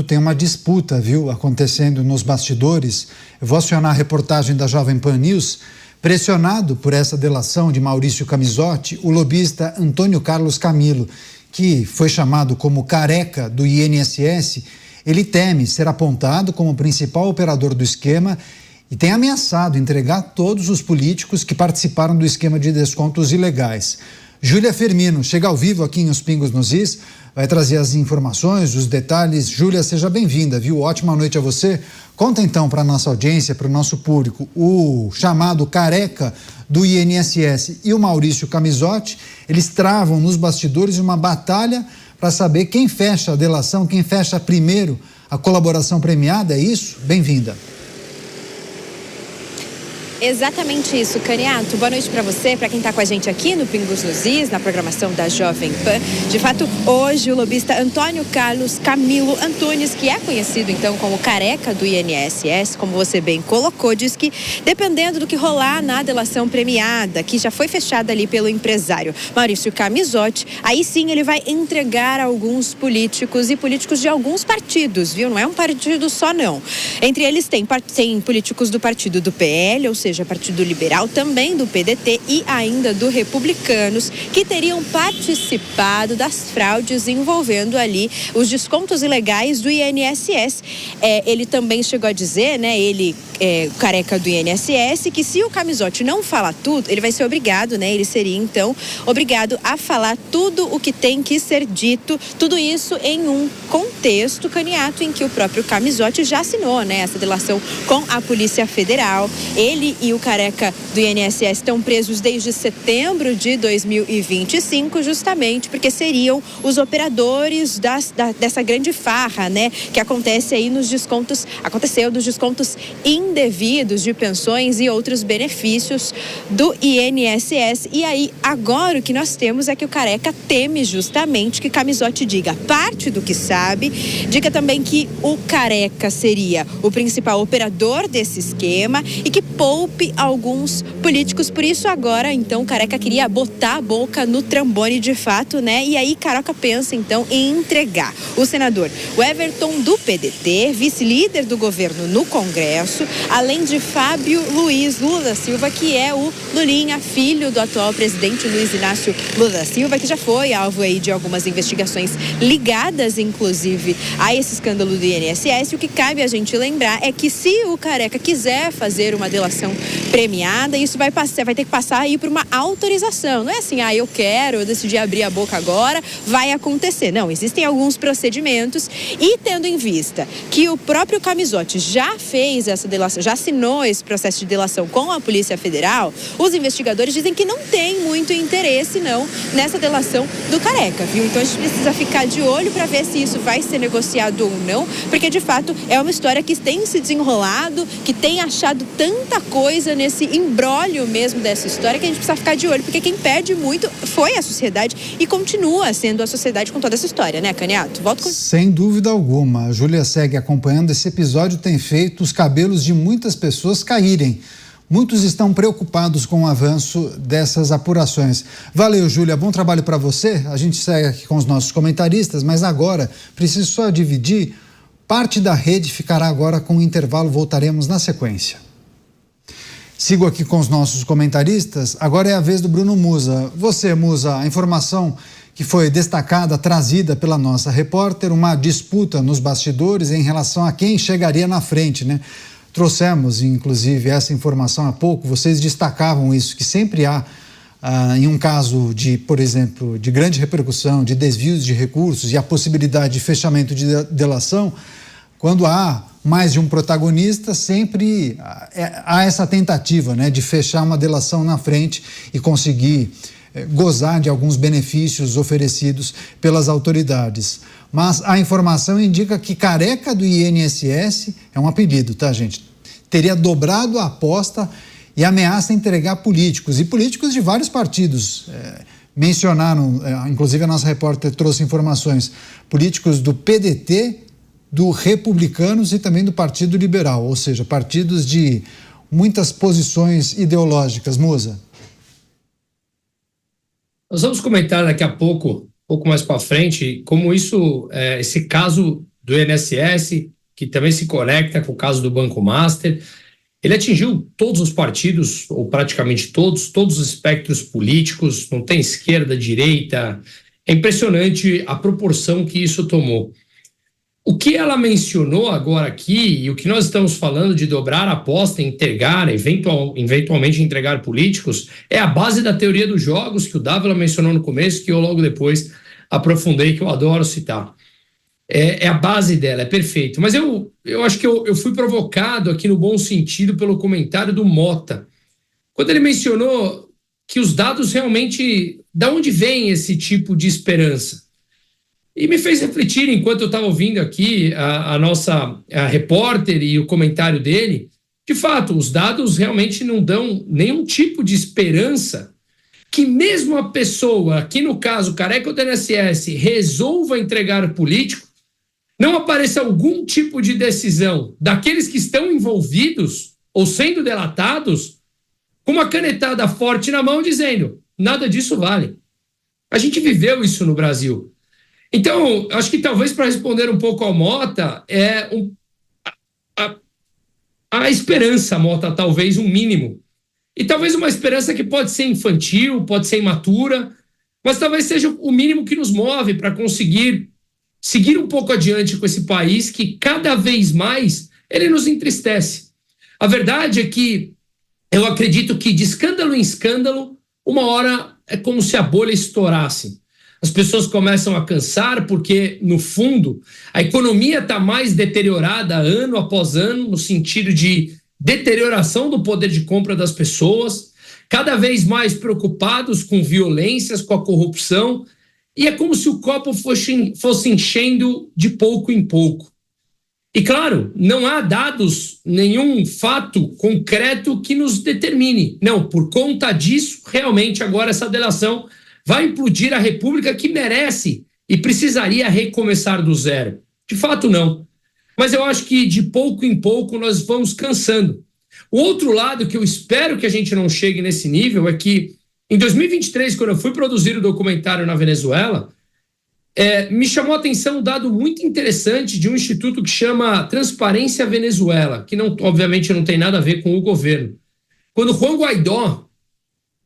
tem uma disputa, viu, acontecendo nos bastidores. Eu vou acionar a reportagem da Jovem Pan News. Pressionado por essa delação de Maurício Camizotti, o lobista Antônio Carlos Camilo, que foi chamado como careca do INSS, ele teme ser apontado como principal operador do esquema e tem ameaçado entregar todos os políticos que participaram do esquema de descontos ilegais. Júlia Firmino chega ao vivo aqui em Os Pingos nos Is, vai trazer as informações, os detalhes. Júlia, seja bem-vinda, viu? Ótima noite a você. Conta então para a nossa audiência, para o nosso público, o chamado careca do INSS e o Maurício Camizotti, eles travam nos bastidores uma batalha para saber quem fecha a delação, quem fecha primeiro a colaboração premiada, é isso? Bem-vinda. Exatamente isso, Caniato. Boa noite para você, para quem está com a gente aqui no Pingos nos Is, na programação da Jovem Pan. De fato, hoje o lobista Antônio Carlos Camilo Antunes, que é conhecido então como careca do INSS, como você bem colocou, diz que dependendo do que rolar na delação premiada, que já foi fechada ali pelo empresário Maurício Camizotti, aí sim ele vai entregar alguns políticos e políticos de alguns partidos, viu? Não é um partido só não. Entre eles tem políticos do partido do PL, ou seja, Partido Liberal, também do PDT e ainda do Republicanos, que teriam participado das fraudes envolvendo ali os descontos ilegais do INSS. Ele também chegou a dizer, né, careca do INSS, que se o Camizotti não falar tudo, ele vai ser obrigado, né, ele seria então obrigado a falar tudo o que tem que ser dito, tudo isso em um contexto, Caniato, em que o próprio Camizotti já assinou, né, essa delação com a Polícia Federal. Ele e o careca do INSS estão presos desde setembro de 2025, justamente porque seriam os operadores dessa grande farra, né, que aconteceu dos descontos indevidos de pensões e outros benefícios do INSS. E aí, agora o que nós temos é que o careca teme justamente que Camizotti diga parte do que sabe, diga também que o careca seria o principal operador desse esquema e que poupe alguns políticos. Por isso agora, então, o careca queria botar a boca no trombone de fato, né? E aí Caroca pensa, então, em entregar o senador Everton do PDT, vice-líder do governo no Congresso, além de Fábio Luiz Lula da Silva, que é o Lulinha, filho do atual presidente Luiz Inácio Lula da Silva, que já foi alvo aí de algumas investigações ligadas, inclusive, a esse escândalo do INSS. O que cabe a gente lembrar é que se o careca quiser fazer uma delação premiada, isso vai ter que passar aí por uma autorização. Não é assim, eu decidi abrir a boca agora, vai acontecer. Não, existem alguns procedimentos e tendo em vista que o próprio Camizotti já fez essa delação, já assinou esse processo de delação com a Polícia Federal, os investigadores dizem que não tem muito interesse não nessa delação do careca, viu? Então a gente precisa ficar de olho para ver se isso vai ser negociado ou não, porque de fato é uma história que tem se desenrolado, que tem achado tanta coisa nesse imbróglio mesmo dessa história que a gente precisa ficar de olho, porque quem perde muito foi a sociedade e continua sendo a sociedade com toda essa história, né, Caniato? Sem dúvida alguma. A Júlia segue acompanhando. Esse episódio tem feito os cabelos de muitas pessoas caírem. Muitos estão preocupados com o avanço dessas apurações. Valeu, Júlia. Bom trabalho para você. A gente segue aqui com os nossos comentaristas, mas agora preciso só dividir. Parte da rede ficará agora com o intervalo. Voltaremos na sequência. Sigo aqui com os nossos comentaristas. Agora é a vez do Bruno Musa. Você, Musa, a informação que foi destacada, trazida pela nossa repórter, uma disputa nos bastidores em relação a quem chegaria na frente, né? Trouxemos, inclusive, essa informação há pouco. Vocês destacavam isso, que sempre há, em um caso de, por exemplo, de grande repercussão, de desvios de recursos e a possibilidade de fechamento de delação, quando há mais de um protagonista, sempre há essa tentativa, né, de fechar uma delação na frente e conseguir gozar de alguns benefícios oferecidos pelas autoridades. Mas a informação indica que careca do INSS, é um apelido, tá, gente? Teria dobrado a aposta e ameaça entregar políticos, e políticos de vários partidos. Mencionaram, inclusive a nossa repórter trouxe informações, políticos do PDT, do Republicanos e também do Partido Liberal, ou seja, partidos de muitas posições ideológicas. Musa. Nós vamos comentar daqui a pouco, um pouco mais para frente, como esse caso do INSS, que também se conecta com o caso do Banco Master. Ele atingiu todos os partidos, ou praticamente todos os espectros políticos, não tem esquerda, direita. É impressionante a proporção que isso tomou. O que ela mencionou agora aqui, e o que nós estamos falando de dobrar a aposta, entregar, eventualmente entregar políticos, é a base da teoria dos jogos, que o Dávila mencionou no começo, que eu logo depois aprofundei, que eu adoro citar. É a base dela, é perfeito. Mas eu acho que eu fui provocado aqui no bom sentido pelo comentário do Mota, quando ele mencionou que os dados realmente, de onde vem esse tipo de esperança? E me fez refletir, enquanto eu estava ouvindo aqui a nossa repórter e o comentário dele, de fato, os dados realmente não dão nenhum tipo de esperança que mesmo a pessoa, aqui no caso, Careca do INSS, resolva entregar político, não apareça algum tipo de decisão daqueles que estão envolvidos ou sendo delatados com uma canetada forte na mão dizendo, nada disso vale. A gente viveu isso no Brasil. Então, acho que talvez para responder um pouco ao Mota, a esperança, Mota, talvez um mínimo. E talvez uma esperança que pode ser infantil, pode ser imatura, mas talvez seja o mínimo que nos move para conseguir seguir um pouco adiante com esse país que cada vez mais ele nos entristece. A verdade é que eu acredito que de escândalo em escândalo, uma hora é como se a bolha estourasse. As pessoas começam a cansar porque, no fundo, a economia está mais deteriorada ano após ano, no sentido de deterioração do poder de compra das pessoas, cada vez mais preocupados com violências, com a corrupção, e é como se o copo fosse enchendo de pouco em pouco. E, claro, não há dados, nenhum fato concreto que nos determine. Não, por conta disso, realmente agora essa delação vai implodir a República que merece e precisaria recomeçar do zero. De fato, não. Mas eu acho que de pouco em pouco nós vamos cansando. O outro lado que eu espero que a gente não chegue nesse nível é que em 2023, quando eu fui produzir o documentário na Venezuela, me chamou a atenção um dado muito interessante de um instituto que chama Transparência Venezuela, que não, obviamente não tem nada a ver com o governo. Quando Juan Guaidó,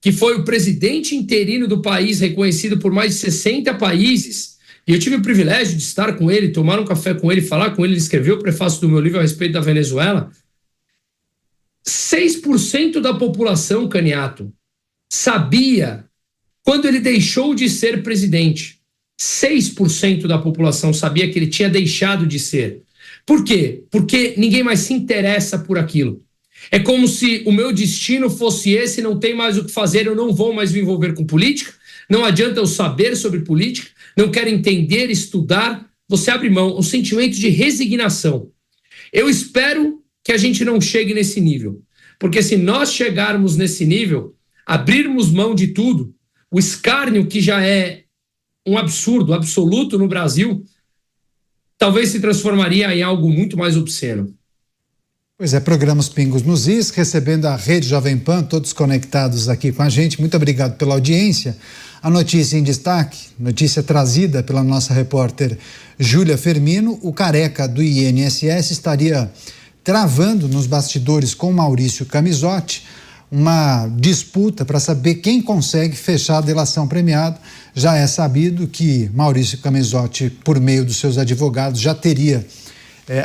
que foi o presidente interino do país, reconhecido por mais de 60 países, e eu tive o privilégio de estar com ele, tomar um café com ele, falar com ele, ele escreveu o prefácio do meu livro a respeito da Venezuela, 6% da população, Caniato, sabia quando ele deixou de ser presidente. 6% da população sabia que ele tinha deixado de ser. Por quê? Porque ninguém mais se interessa por aquilo. É como se o meu destino fosse esse, não tem mais o que fazer, eu não vou mais me envolver com política, não adianta eu saber sobre política, não quero entender, estudar, você abre mão, um sentimento de resignação. Eu espero que a gente não chegue nesse nível, porque se nós chegarmos nesse nível, abrirmos mão de tudo, o escárnio que já é um absurdo absoluto no Brasil, talvez se transformaria em algo muito mais obsceno. Pois é, programas Pingos nos Is, recebendo a Rede Jovem Pan, todos conectados aqui com a gente. Muito obrigado pela audiência. A notícia em destaque, notícia trazida pela nossa repórter Júlia Firmino, o Careca do INSS estaria travando nos bastidores com Maurício Camizotti uma disputa para saber quem consegue fechar a delação premiada. Já é sabido que Maurício Camizotti, por meio dos seus advogados, já teria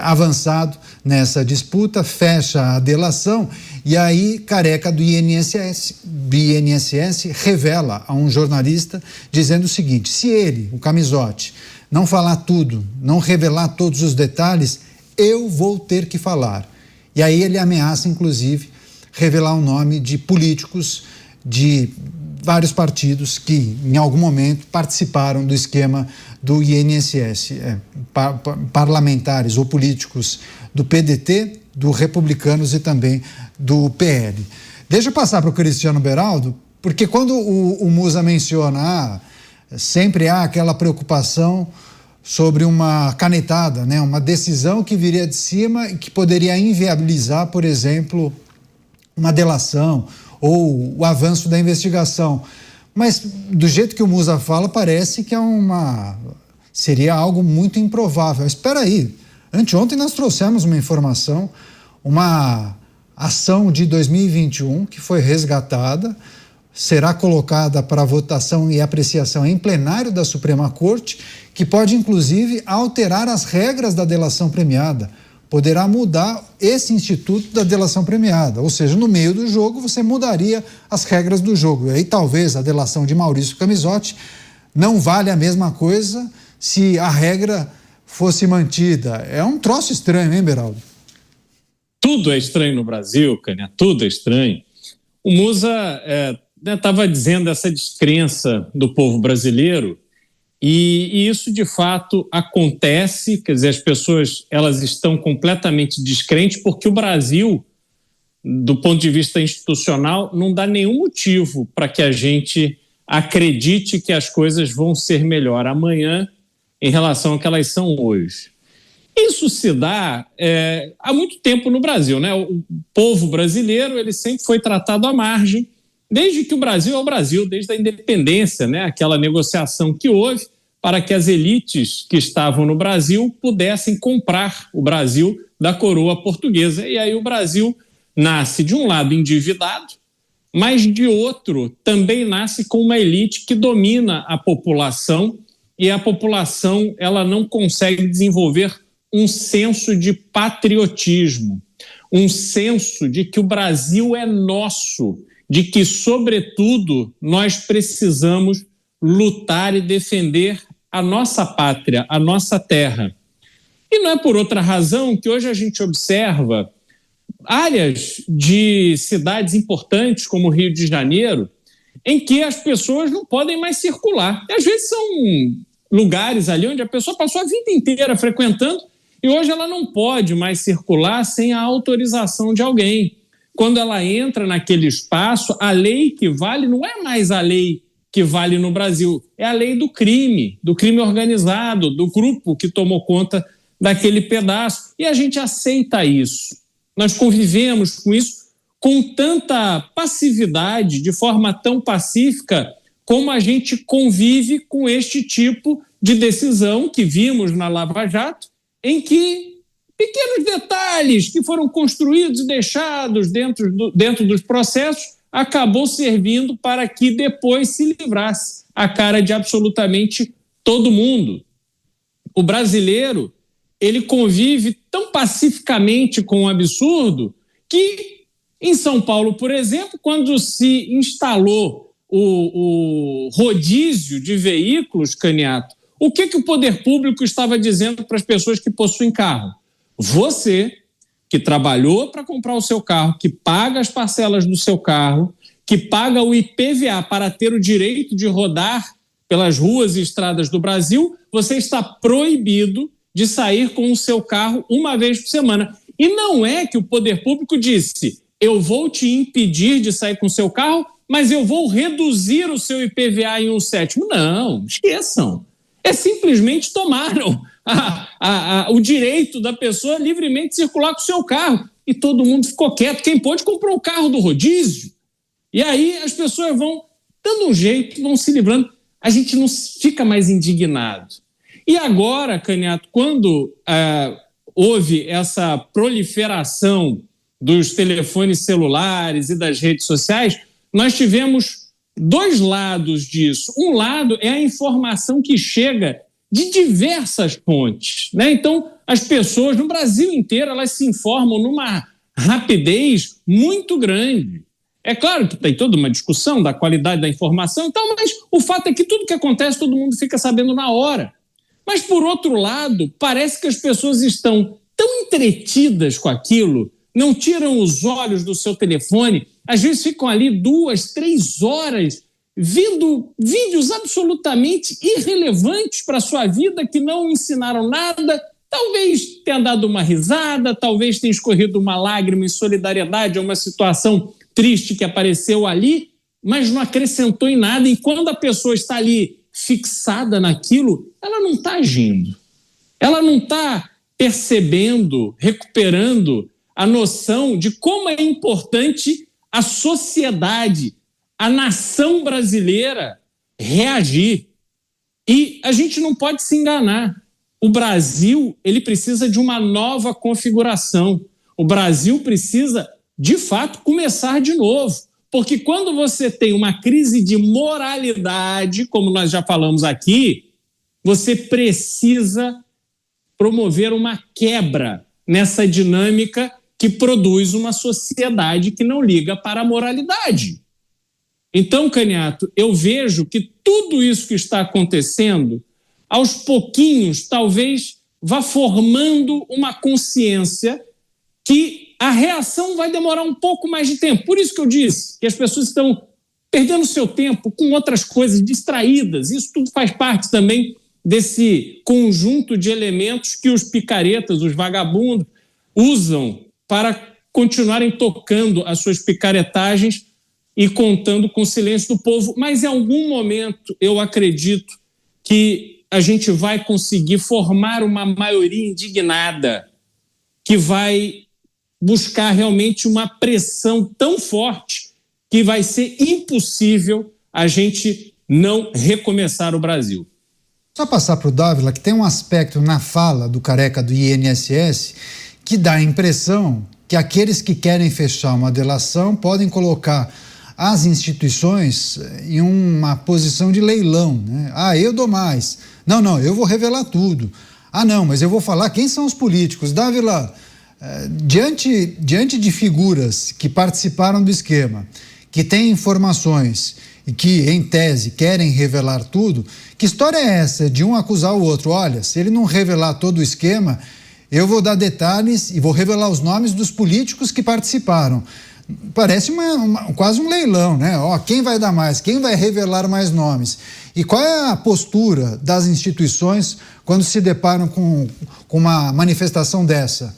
avançado nessa disputa, fecha a delação, e aí Careca do INSS revela a um jornalista dizendo o seguinte: se ele, o Camizotti, não falar tudo, não revelar todos os detalhes, eu vou ter que falar. E aí ele ameaça, inclusive, revelar o nome de políticos de vários partidos que, em algum momento, participaram do esquema do INSS, parlamentares ou políticos do PDT, do Republicanos e também do PL. Deixa eu passar para o Cristiano Beraldo, porque quando o Musa menciona, sempre há aquela preocupação sobre uma canetada, né? Uma decisão que viria de cima e que poderia inviabilizar, por exemplo, uma delação ou o avanço da investigação. Mas, do jeito que o Musa fala, parece que é uma seria algo muito improvável. Espera aí, anteontem nós trouxemos uma informação, uma ação de 2021 que foi resgatada, será colocada para votação e apreciação em plenário da Suprema Corte, que pode inclusive alterar as regras da delação premiada. Poderá mudar esse instituto da delação premiada, ou seja, no meio do jogo você mudaria as regras do jogo. E aí talvez a delação de Maurício Camisotti não vale a mesma coisa se a regra fosse mantida. É um troço estranho, hein, Beraldo? Tudo é estranho no Brasil, Cânia, tudo é estranho. O Musa estava dizendo essa descrença do povo brasileiro, e isso de fato acontece, quer dizer, as pessoas elas estão completamente descrentes porque o Brasil, do ponto de vista institucional, não dá nenhum motivo para que a gente acredite que as coisas vão ser melhor amanhã em relação ao que elas são hoje. Isso se dá há muito tempo no Brasil, né? O povo brasileiro ele sempre foi tratado à margem, desde que o Brasil é o Brasil, desde a independência, né? Aquela negociação que houve para que as elites que estavam no Brasil pudessem comprar o Brasil da coroa portuguesa. E aí o Brasil nasce, de um lado, endividado, mas de outro também nasce com uma elite que domina a população, e a população ela não consegue desenvolver um senso de patriotismo, um senso de que o Brasil é nosso, de que, sobretudo, nós precisamos lutar e defender a nossa pátria, a nossa terra. E não é por outra razão que hoje a gente observa áreas de cidades importantes, como o Rio de Janeiro, em que as pessoas não podem mais circular. E, às vezes são lugares ali onde a pessoa passou a vida inteira frequentando e hoje ela não pode mais circular sem a autorização de alguém. Quando ela entra naquele espaço, a lei que vale não é mais a lei que vale no Brasil, é a lei do crime organizado, do grupo que tomou conta daquele pedaço. E a gente aceita isso. Nós convivemos com isso com tanta passividade, de forma tão pacífica, como a gente convive com este tipo de decisão que vimos na Lava Jato, em que pequenos detalhes que foram construídos e deixados dentro dos processos acabou servindo para que depois se livrasse a cara de absolutamente todo mundo. O brasileiro, ele convive tão pacificamente com o absurdo que, em São Paulo, por exemplo, quando se instalou o rodízio de veículos, Caniato, o que o poder público estava dizendo para as pessoas que possuem carro? Você, que trabalhou para comprar o seu carro, que paga as parcelas do seu carro, que paga o IPVA para ter o direito de rodar pelas ruas e estradas do Brasil, você está proibido de sair com o seu carro uma vez por semana. E não é que o poder público disse: eu vou te impedir de sair com o seu carro, mas eu vou reduzir o seu IPVA em 1/7. Não, esqueçam. Simplesmente tomaram o direito da pessoa livremente circular com o seu carro. E todo mundo ficou quieto. Quem pôde comprou o carro do rodízio. E aí as pessoas vão dando um jeito, vão se livrando. A gente não fica mais indignado. E agora, Caniato, quando houve essa proliferação dos telefones celulares e das redes sociais, nós tivemos dois lados disso. Um lado é a informação que chega de diversas fontes, né? Então, as pessoas no Brasil inteiro, elas se informam numa rapidez muito grande. É claro que tem toda uma discussão da qualidade da informação e tal, mas o fato é que tudo que acontece, todo mundo fica sabendo na hora. Mas, por outro lado, parece que as pessoas estão tão entretidas com aquilo, não tiram os olhos do seu telefone, às vezes ficam ali 2, 3 horas vendo vídeos absolutamente irrelevantes para a sua vida, que não ensinaram nada, talvez tenha dado uma risada, talvez tenha escorrido uma lágrima em solidariedade a uma situação triste que apareceu ali, mas não acrescentou em nada. E quando a pessoa está ali fixada naquilo, ela não está agindo, ela não está percebendo, recuperando a noção de como é importante a sociedade, a nação brasileira reagir. E a gente não pode se enganar. O Brasil, ele precisa de uma nova configuração. O Brasil precisa, de fato, começar de novo. Porque quando você tem uma crise de moralidade, como nós já falamos aqui, você precisa promover uma quebra nessa dinâmica que produz uma sociedade que não liga para a moralidade. Então, Caniato, eu vejo que tudo isso que está acontecendo, aos pouquinhos, talvez vá formando uma consciência que a reação vai demorar um pouco mais de tempo. Por isso que eu disse que as pessoas estão perdendo seu tempo com outras coisas, distraídas. Isso tudo faz parte também desse conjunto de elementos que os picaretas, os vagabundos, usam para continuarem tocando as suas picaretagens e contando com o silêncio do povo. Mas em algum momento eu acredito que a gente vai conseguir formar uma maioria indignada que vai buscar realmente uma pressão tão forte que vai ser impossível a gente não recomeçar o Brasil. Só passar para o Dávila, que tem um aspecto na fala do Careca do INSS que dá a impressão que aqueles que querem fechar uma delação podem colocar as instituições em uma posição de leilão, né? Ah, eu dou mais. Não, eu vou revelar tudo. Ah, não, mas eu vou falar quem são os políticos. Dávila, diante de figuras que participaram do esquema, que têm informações e que, em tese, querem revelar tudo, que história é essa de um acusar o outro? Olha, se ele não revelar todo o esquema, eu vou dar detalhes e vou revelar os nomes dos políticos que participaram. Parece quase um leilão, né? Quem vai dar mais? Quem vai revelar mais nomes? E qual é a postura das instituições quando se deparam com uma manifestação dessa?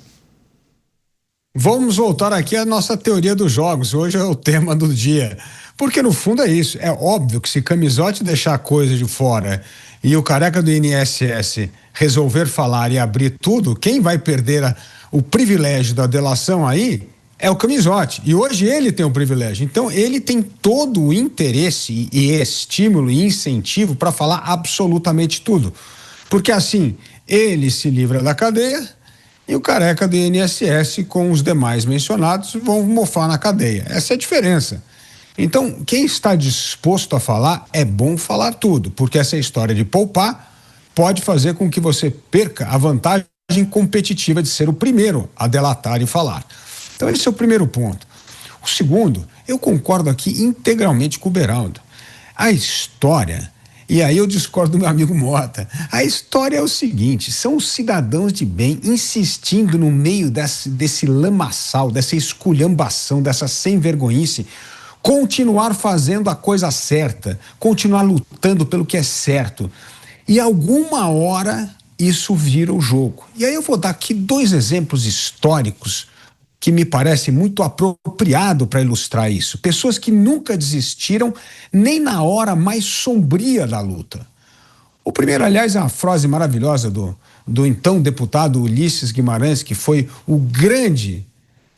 Vamos voltar aqui à nossa teoria dos jogos. Hoje é o tema do dia. Porque no fundo é isso. É óbvio que se Camizotti deixar a coisa de fora e o Careca do INSS resolver falar e abrir tudo, quem vai perder o privilégio da delação aí é o Camizotti. E hoje ele tem o privilégio. Então ele tem todo o interesse e estímulo e incentivo para falar absolutamente tudo. Porque assim, ele se livra da cadeia e o Careca do INSS com os demais mencionados vão mofar na cadeia. Essa é a diferença. Então, quem está disposto a falar, é bom falar tudo, porque essa história de poupar pode fazer com que você perca a vantagem competitiva de ser o primeiro a delatar e falar. Então, esse é o primeiro ponto. O segundo, eu concordo aqui integralmente com o Beraldo. A história, e aí eu discordo do meu amigo Mota, a história é o seguinte, são os cidadãos de bem insistindo no meio desse lamaçal, dessa esculhambação, dessa sem-vergonhice, continuar fazendo a coisa certa, continuar lutando pelo que é certo. E alguma hora isso vira o jogo. E aí eu vou dar aqui 2 exemplos históricos que me parece muito apropriado para ilustrar isso. Pessoas que nunca desistiram nem na hora mais sombria da luta. O primeiro, aliás, é uma frase maravilhosa do então deputado Ulisses Guimarães, que foi o grande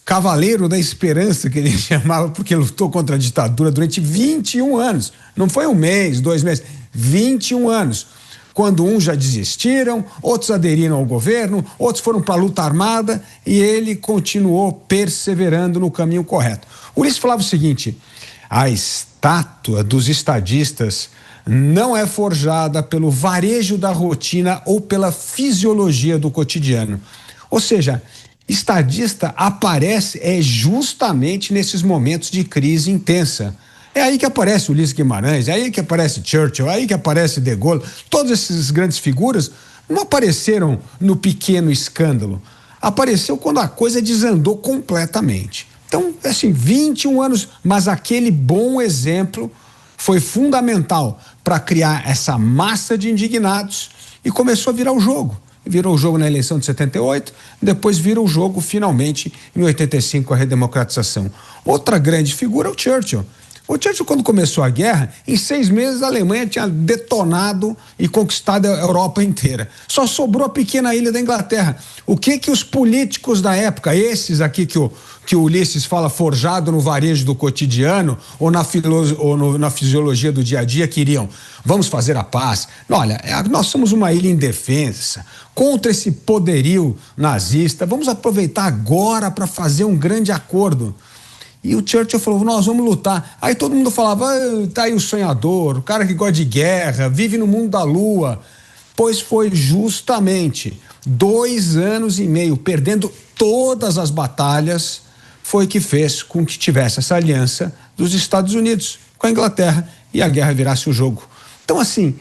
cavaleiro da esperança, que ele chamava, porque lutou contra a ditadura durante 21 anos. Não foi 1 mês, 2 meses, 21 anos. Quando uns já desistiram, outros aderiram ao governo, outros foram para a luta armada e ele continuou perseverando no caminho correto. Ulisses falava o seguinte: a estátua dos estadistas não é forjada pelo varejo da rotina ou pela fisiologia do cotidiano. Ou seja, estadista aparece justamente nesses momentos de crise intensa. É aí que aparece Ulisses Guimarães, é aí que aparece Churchill, é aí que aparece De Gaulle. Todas essas grandes figuras não apareceram no pequeno escândalo. Apareceu quando a coisa desandou completamente. Então, assim, 21 anos, mas aquele bom exemplo foi fundamental para criar essa massa de indignados e começou a virar o jogo. Virou o jogo na eleição de 78, depois vira o jogo finalmente em 85 com a redemocratização. Outra grande figura é o Churchill. O Churchill, quando começou a guerra, em 6 meses a Alemanha tinha detonado e conquistado a Europa inteira. Só sobrou a pequena ilha da Inglaterra. O que os políticos da época, esses aqui que o Ulisses fala forjado no varejo do cotidiano ou na fisiologia do dia a dia, queriam? Vamos fazer a paz. Olha, nós somos uma ilha indefensa contra esse poderio nazista. Vamos aproveitar agora para fazer um grande acordo. E o Churchill falou, nós vamos lutar. Aí todo mundo falava, tá aí o sonhador, o cara que gosta de guerra, vive no mundo da lua. Pois foi justamente 2 anos e meio, perdendo todas as batalhas, foi que fez com que tivesse essa aliança dos Estados Unidos com a Inglaterra e a guerra virasse o jogo. Então, assim,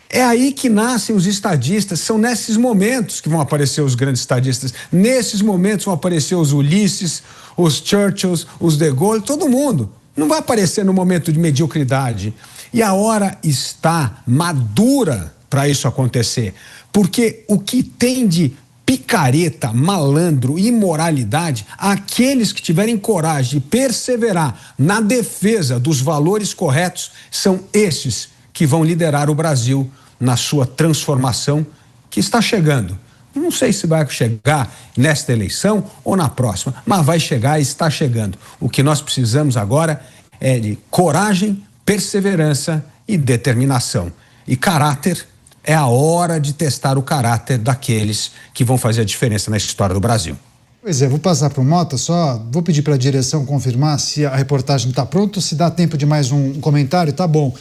é aí que nascem os estadistas, são nesses momentos que vão aparecer os grandes estadistas, nesses momentos vão aparecer os Ulisses, os Churchills, os De Gaulle, todo mundo. Não vai aparecer no momento de mediocridade. E a hora está madura para isso acontecer, porque o que tem de picareta, malandro, imoralidade, aqueles que tiverem coragem de perseverar na defesa dos valores corretos, são esses que vão liderar o Brasil na sua transformação que está chegando. Não sei se vai chegar nesta eleição ou na próxima, mas vai chegar e está chegando. O que nós precisamos agora é de coragem, perseverança e determinação. E caráter, é a hora de testar o caráter daqueles que vão fazer a diferença na história do Brasil. Pois é, vou passar para o Mota, só vou pedir para a direção confirmar se a reportagem está pronta, se dá tempo de mais um comentário, tá bom.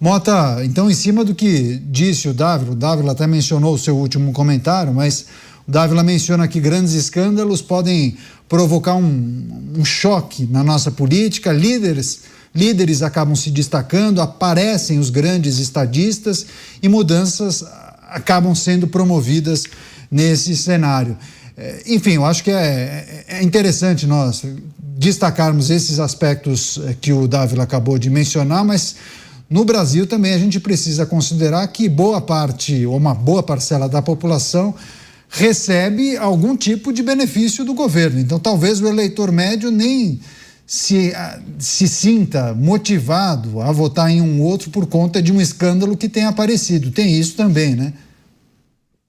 Mota, então, em cima do que disse o Dávila até mencionou o seu último comentário, mas o Dávila menciona que grandes escândalos podem provocar um choque na nossa política, líderes acabam se destacando, aparecem os grandes estadistas e mudanças acabam sendo promovidas nesse cenário. Enfim, eu acho que é interessante nós destacarmos esses aspectos que o Dávila acabou de mencionar, mas no Brasil também a gente precisa considerar que boa parte ou uma boa parcela da população recebe algum tipo de benefício do governo. Então talvez o eleitor médio nem se sinta motivado a votar em um outro por conta de um escândalo que tenha aparecido. Tem isso também, né?